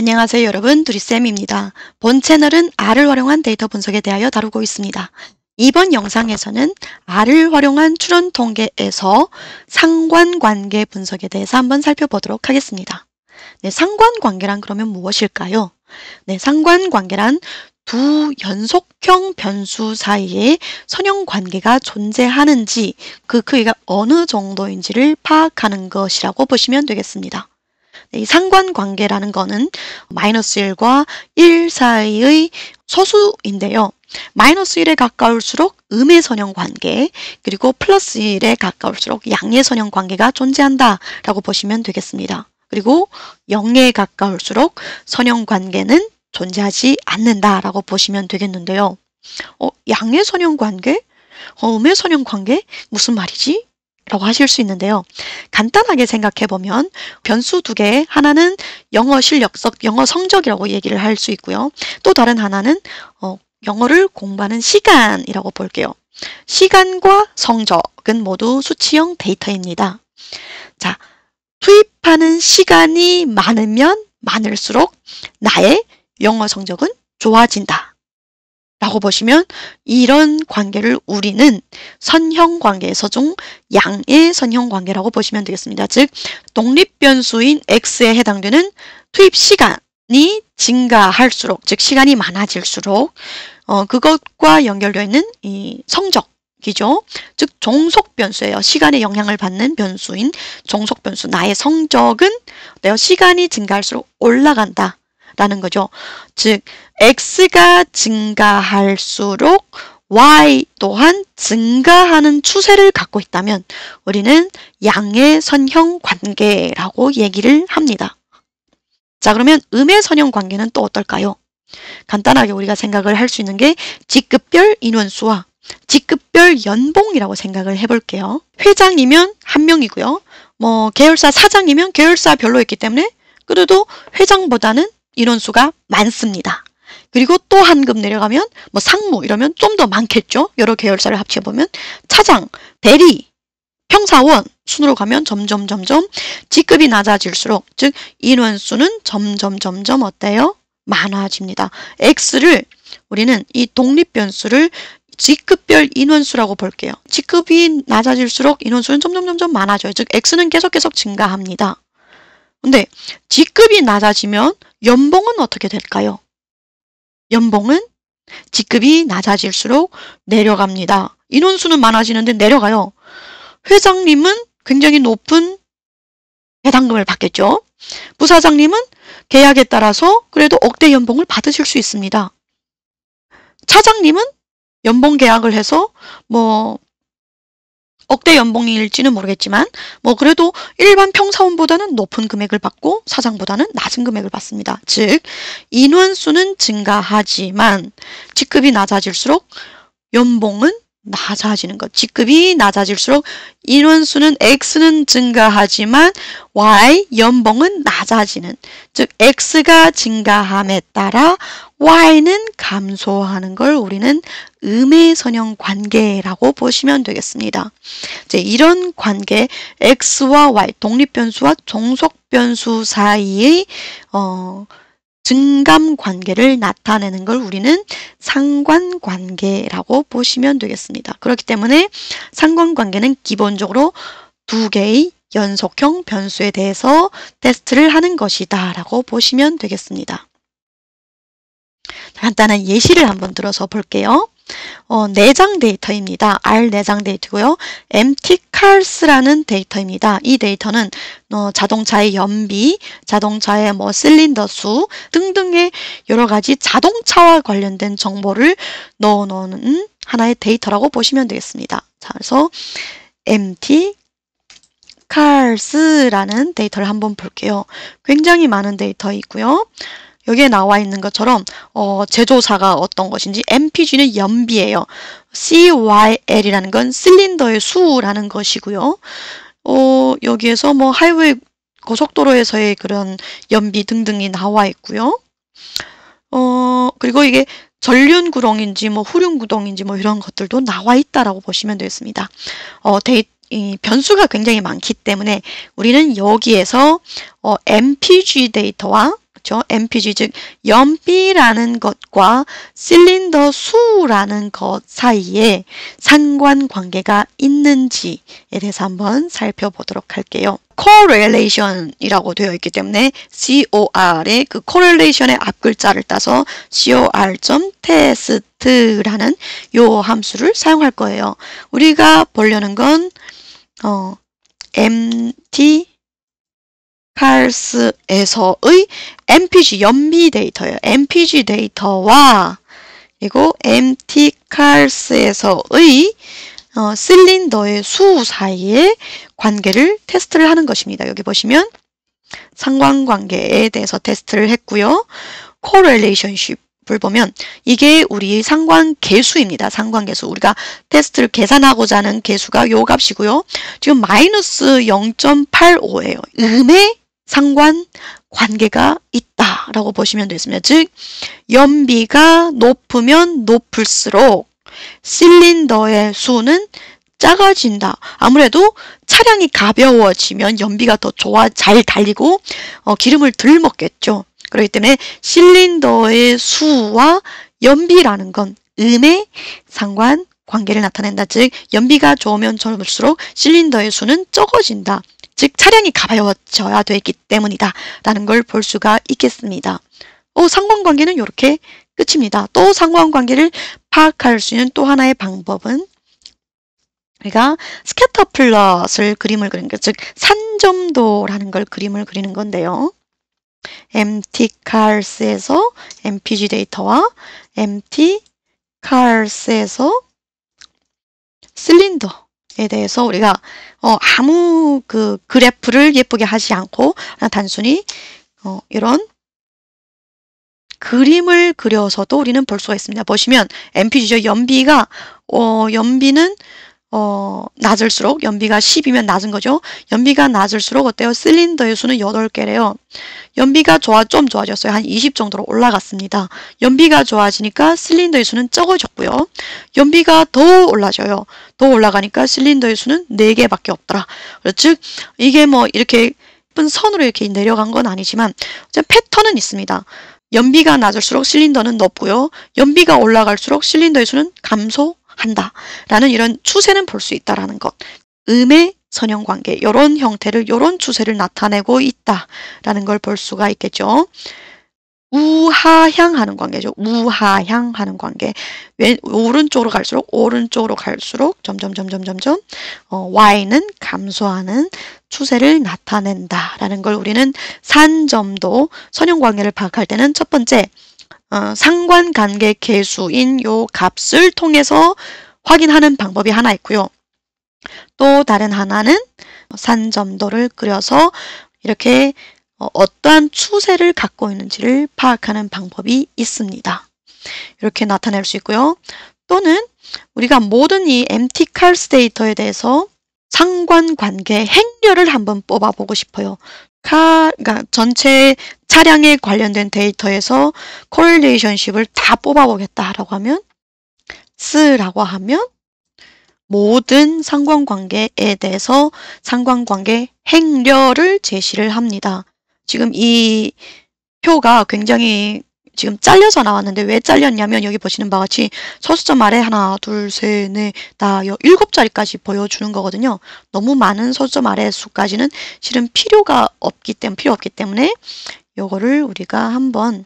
안녕하세요 여러분, 두리쌤입니다. 본 채널은 R을 활용한 데이터 분석에 대하여 다루고 있습니다. 이번 영상에서는 R을 활용한 추론 통계에서 상관관계 분석에 대해서 한번 살펴보도록 하겠습니다. 네, 상관관계란 그러면 무엇일까요? 네, 상관관계란 두 연속형 변수 사이에 선형관계가 존재하는지 그 크기가 어느 정도인지를 파악하는 것이라고 보시면 되겠습니다. 이 상관관계라는 거는 마이너스 1과 1 사이의 소수인데요. 마이너스 1에 가까울수록 음의 선형관계, 그리고 플러스 1에 가까울수록 양의 선형관계가 존재한다라고 보시면 되겠습니다. 그리고 0에 가까울수록 선형관계는 존재하지 않는다라고 보시면 되겠는데요. 양의 선형관계? 음의 선형관계? 무슨 말이지? 라고 하실 수 있는데요. 간단하게 생각해보면 변수 두 개, 하나는 영어 실력석, 영어 성적이라고 얘기를 할 수 있고요. 또 다른 하나는 영어를 공부하는 시간이라고 볼게요. 시간과 성적은 모두 수치형 데이터입니다. 자, 투입하는 시간이 많으면 많을수록 나의 영어 성적은 좋아진다 라고 보시면 이런 관계를 우리는 선형관계에서 중 양의 선형관계라고 보시면 되겠습니다. 즉 독립변수인 x에 해당되는 투입 시간이 증가할수록, 즉 시간이 많아질수록 그것과 연결되어 있는 이 성적이죠. 즉 종속변수예요. 시간에 영향을 받는 변수인 종속변수, 나의 성적은 시간이 증가할수록 올라간다 라는 거죠. 즉 x가 증가할수록 y 또한 증가하는 추세를 갖고 있다면 우리는 양의 선형관계라고 얘기를 합니다. 자, 그러면 음의 선형관계는 또 어떨까요? 간단하게 우리가 생각을 할 수 있는 게 직급별 인원수와 직급별 연봉이라고 생각을 해볼게요. 회장이면 한 명이고요. 계열사 사장이면 계열사별로 있기 때문에 그래도 회장보다는 인원수가 많습니다. 그리고 또 한 급 내려가면 상무 이러면 좀 더 많겠죠. 여러 계열사를 합쳐보면 차장, 대리, 평사원 순으로 가면 점점 직급이 낮아질수록, 즉 인원수는 점점 어때요? 많아집니다. X를 우리는 이 독립변수를 직급별 인원수라고 볼게요. 직급이 낮아질수록 인원수는 점점 많아져요. 즉 X는 계속 증가합니다. 근데 직급이 낮아지면 연봉은 어떻게 될까요? 연봉은 직급이 낮아질수록 내려갑니다. 인원수는 많아지는데 내려가요. 회장님은 굉장히 높은 배당금을 받겠죠. 부사장님은 계약에 따라서 그래도 억대 연봉을 받으실 수 있습니다. 차장님은 연봉 계약을 해서 억대 연봉일지는 모르겠지만 그래도 일반 평사원보다는 높은 금액을 받고 사장보다는 낮은 금액을 받습니다. 즉 인원수는 증가하지만 직급이 낮아질수록 연봉은 낮아지는 것. 직급이 낮아질수록 인원수는 X는 증가하지만 Y, 연봉은 낮아지는. 즉 X가 증가함에 따라 Y는 감소하는 걸 우리는 음의 선형관계라고 보시면 되겠습니다. 이제 이런 관계 X와 Y, 독립변수와 종속변수 사이의 증감 관계를 나타내는 걸 우리는 상관관계라고 보시면 되겠습니다. 그렇기 때문에 상관관계는 기본적으로 두 개의 연속형 변수에 대해서 테스트를 하는 것이다 라고 보시면 되겠습니다. 간단한 예시를 한번 들어서 볼게요. 내장 데이터입니다. R 내장 데이터고요. MTCARS라는 데이터입니다. 이 데이터는 자동차의 연비, 자동차의 실린더 수 등등의 여러 가지 자동차와 관련된 정보를 넣어놓는 하나의 데이터라고 보시면 되겠습니다. 자, 그래서 MTCARS라는 데이터를 한번 볼게요. 굉장히 많은 데이터 있고요. 여기에 나와 있는 것처럼 제조사가 어떤 것인지, MPG는 연비예요. CYL이라는 건 실린더의 수라는 것이고요. 여기에서 하이웨이 고속도로에서의 그런 연비 등등이 나와 있고요. 그리고 이게 전륜구동인지 후륜구동인지 이런 것들도 나와 있다라고 보시면 되겠습니다. 이 변수가 굉장히 많기 때문에 우리는 여기에서 MPG 데이터와 그렇죠? MPG 즉 연비라는 것과 실린더 수라는 것 사이에 상관관계가 있는지에 대해서 한번 살펴보도록 할게요. correlation이라고 되어 있기 때문에 COR의 그 correlation의 앞글자를 따서 cor.test라는 요 함수를 사용할 거예요. 우리가 보려는 건 MT 칼스에서의 MPG 연비 데이터예요. MPG 데이터와 그리고 MT 칼스에서의 실린더의 수 사이의 관계를 테스트를 하는 것입니다. 여기 보시면 상관관계에 대해서 테스트를 했고요. correlationship을 보면 이게 우리 상관계수입니다. 상관계수. 우리가 테스트를 계산하고자 하는 계수가 요 값이고요. 지금 마이너스 0.85예요. 음의 상관관계가 있다라고 보시면 되겠습니다. 즉 연비가 높으면 높을수록 실린더의 수는 작아진다. 아무래도 차량이 가벼워지면 연비가 더 잘 달리고 기름을 덜 먹겠죠. 그렇기 때문에 실린더의 수와 연비라는 건 음의 상관관계를 나타낸다. 즉 연비가 좋으면 좋을수록 실린더의 수는 적어진다. 즉 차량이 가벼워져야 되기 때문이다 라는 걸 볼 수가 있겠습니다. 상관관계는 이렇게 끝입니다. 또 상관관계를 파악할 수 있는 또 하나의 방법은 우리가 스캐터 플롯을 그림을 그리는 것, 즉 산점도라는 걸 그림을 그리는 건데요. MT 칼스에서 MPG 데이터와 MT 칼스에서 실린더에 대해서 우리가 아무 그 그래프를 예쁘게 하지 않고 그냥 단순히 이런 그림을 그려서도 우리는 볼 수가 있습니다. 보시면 MPG죠. 연비가 연비는 낮을수록 연비가 10이면 낮은 거죠. 연비가 낮을수록 어때요? 실린더의 수는 8개래요. 연비가 좀 좋아졌어요. 한 20 정도로 올라갔습니다. 연비가 좋아지니까 실린더의 수는 적어졌고요. 연비가 더 올라져요. 더 올라가니까 실린더의 수는 4개밖에 없더라. 즉 이게 뭐 이렇게 예쁜 선으로 이렇게 내려간 건 아니지만 패턴은 있습니다. 연비가 낮을수록 실린더는 높고요. 연비가 올라갈수록 실린더의 수는 감소한다 라는 이런 추세는 볼 수 있다라는 것. 음의 선형관계, 이런 형태를, 이런 추세를 나타내고 있다라는 걸 볼 수가 있겠죠. 우하향하는 관계죠. 우하향하는 관계. 오른쪽으로 갈수록 점점 Y는 감소하는 추세를 나타낸다라는 걸 우리는 산점도 선형관계를 파악할 때는 첫 번째 상관관계 계수인 요 값을 통해서 확인하는 방법이 하나 있고요. 또 다른 하나는 산점도를 그려서 이렇게 어떠한 추세를 갖고 있는지를 파악하는 방법이 있습니다. 이렇게 나타낼 수 있고요. 또는 우리가 모든 이 MT 칼스 데이터에 대해서 상관관계 행렬을 한번 뽑아보고 싶어요. 그러니까 전체 차량에 관련된 데이터에서 correlationship을 다 뽑아보겠다라고 하면 S라고 하면 모든 상관관계에 대해서 상관관계 행렬을 제시를 합니다. 지금 이 표가 굉장히 지금 잘려서 나왔는데 왜 잘렸냐면 여기 보시는 바와 같이 소수점 아래 하나, 둘, 셋, 넷, 다 7자리까지 보여주는 거거든요. 너무 많은 소수점 아래 수까지는 실은 필요 없기 때문에 요거를 우리가 한번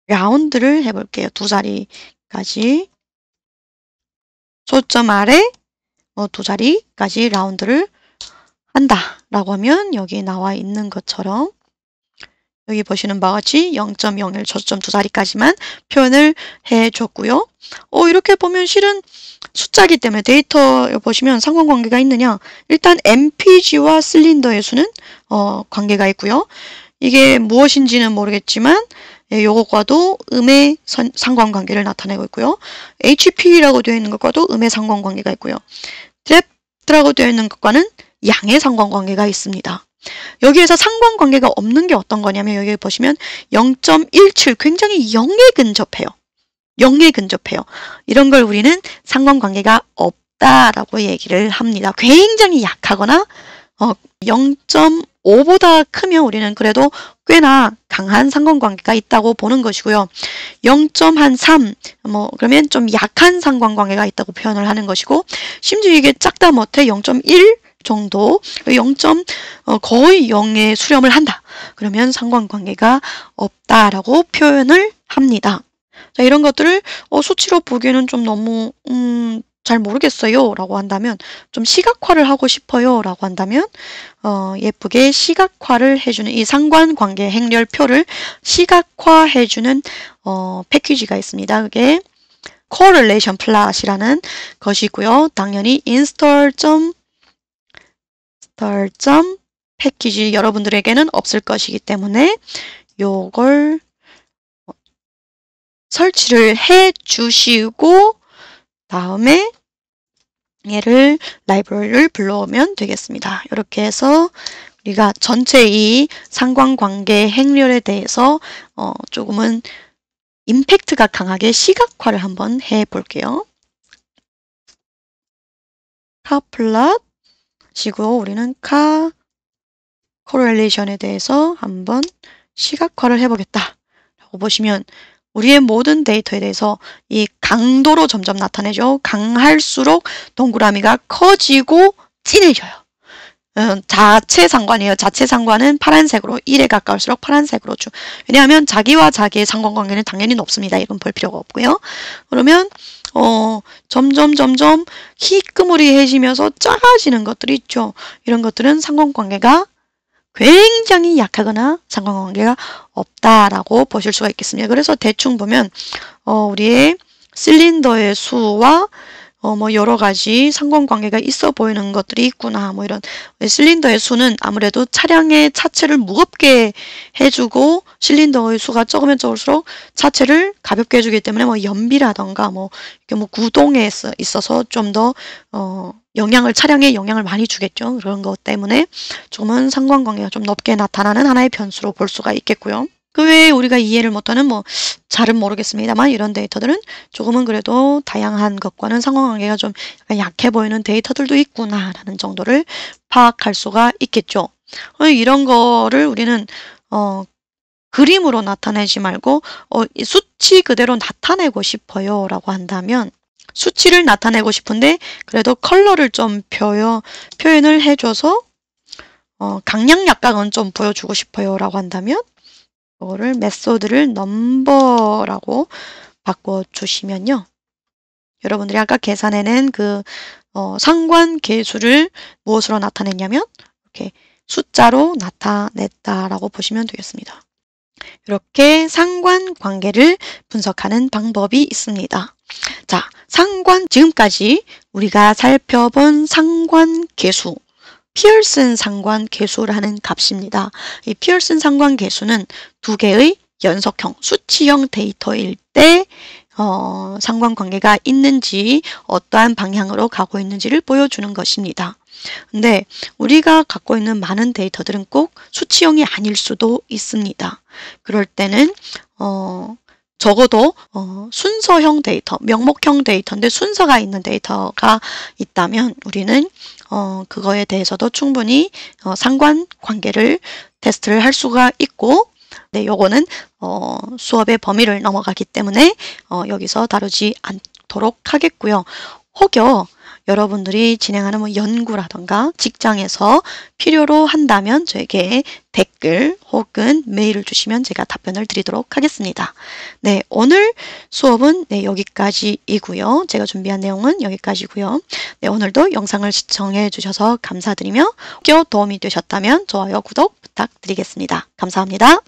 라운드를 해볼게요. 2자리까지 소수점 아래 2자리까지 라운드를 한다라고 하면 여기 나와 있는 것처럼 여기 보시는 바와 같이 0.01 소수점 2자리까지만 표현을 해줬고요. 이렇게 보면 실은 숫자이기 때문에 데이터 보시면 상관관계가 있느냐? 일단 MPG와 실린더의 수는 관계가 있고요. 이게 무엇인지는 모르겠지만 요것과도 음의 상관관계를 나타내고 있고요. HP라고 되어 있는 것과도 음의 상관관계가 있고요. 드랩트라고 되어 있는 것과는 양의 상관관계가 있습니다. 여기에서 상관관계가 없는 게 어떤 거냐면 여기 보시면 0.17 굉장히 0에 근접해요. 0에 근접해요. 이런 걸 우리는 상관관계가 없다라고 얘기를 합니다. 굉장히 약하거나 0.5 5보다 크면 우리는 그래도 꽤나 강한 상관관계가 있다고 보는 것이고요. 0.3 뭐 그러면 좀 약한 상관관계가 있다고 표현을 하는 것이고, 심지어 이게 작다 못해 0.1 정도, 거의 0에 수렴을 한다. 그러면 상관관계가 없다라고 표현을 합니다. 자, 이런 것들을 수치로 보기에는 좀 너무 잘 모르겠어요 라고 한다면, 좀 시각화를 하고 싶어요 라고 한다면 예쁘게 시각화를 해주는 이 상관관계 행렬표를 시각화해주는 패키지가 있습니다. 그게 Correlation Plot이라는 것이고요. 당연히 install 패키지 여러분들에게는 없을 것이기 때문에 요걸 설치를 해 주시고 다음에 얘를 라이브러리를 불러오면 되겠습니다. 이렇게 해서 우리가 전체 이 상관관계 행렬에 대해서 조금은 임팩트가 강하게 시각화를 한번 해 볼게요. 카플럿 시고 우리는 코렐레이션에 대해서 한번 시각화를 해보겠다 라고 보시면 우리의 모든 데이터에 대해서 이 강도로 점점 나타내죠. 강할수록 동그라미가 커지고 진해져요. 자체 상관이에요. 자체 상관은 파란색으로 1에 가까울수록 파란색으로 왜냐하면 자기와 자기의 상관관계는 당연히 높습니다. 이건 볼 필요가 없고요. 그러면 점점 희끄무리해지면서 작아지는 것들이 있죠. 이런 것들은 상관관계가 굉장히 약하거나 상관관계가 없다라고 보실 수가 있겠습니다. 그래서 대충 보면 우리의 실린더의 수와 뭐 여러 가지 상관관계가 있어 보이는 것들이 있구나. 뭐 이런 실린더의 수는 아무래도 차량의 차체를 무겁게 해주고 실린더의 수가 적으면 적을수록 차체를 가볍게 해주기 때문에 뭐 연비라던가 뭐 구동에 있어서 좀 더 차량에 영향을 많이 주겠죠. 그런 것 때문에 조금은 상관관계가 좀 높게 나타나는 하나의 변수로 볼 수가 있겠고요. 그 외에 우리가 이해를 못하는 잘은 모르겠습니다만 이런 데이터들은 조금은 그래도 다양한 것과는 상관관계가 좀 약해 보이는 데이터들도 있구나라는 정도를 파악할 수가 있겠죠. 이런 거를 우리는 그림으로 나타내지 말고 수치 그대로 나타내고 싶어요 라고 한다면, 수치를 나타내고 싶은데 그래도 컬러를 좀 표현을 해줘서 강약 약각은 좀 보여주고 싶어요 라고 한다면 이거를 메소드를 넘버라고 바꿔주시면요. 여러분들이 아까 계산해낸 그 상관계수를 무엇으로 나타냈냐면 이렇게 숫자로 나타냈다라고 보시면 되겠습니다. 이렇게 상관관계를 분석하는 방법이 있습니다. 자, 지금까지 우리가 살펴본 상관계수, 피어슨 상관계수라는 값입니다. 이 피어슨 상관계수는 두 개의 연속형, 수치형 데이터일 때 상관관계가 있는지 어떠한 방향으로 가고 있는지를 보여주는 것입니다. 근데 우리가 갖고 있는 많은 데이터들은 꼭 수치형이 아닐 수도 있습니다. 그럴 때는 적어도 순서형 데이터, 명목형 데이터인데 순서가 있는 데이터가 있다면 우리는 그거에 대해서도 충분히 상관관계를 테스트를 할 수가 있고, 네, 요거는 수업의 범위를 넘어가기 때문에 여기서 다루지 않도록 하겠고요. 혹여 여러분들이 진행하는 연구라던가 직장에서 필요로 한다면 저에게 댓글 혹은 메일을 주시면 제가 답변을 드리도록 하겠습니다. 네, 오늘 수업은 여기까지이고요. 제가 준비한 내용은 여기까지고요. 네, 오늘도 영상을 시청해 주셔서 감사드리며 혹여 도움이 되셨다면 좋아요, 구독 부탁드리겠습니다. 감사합니다.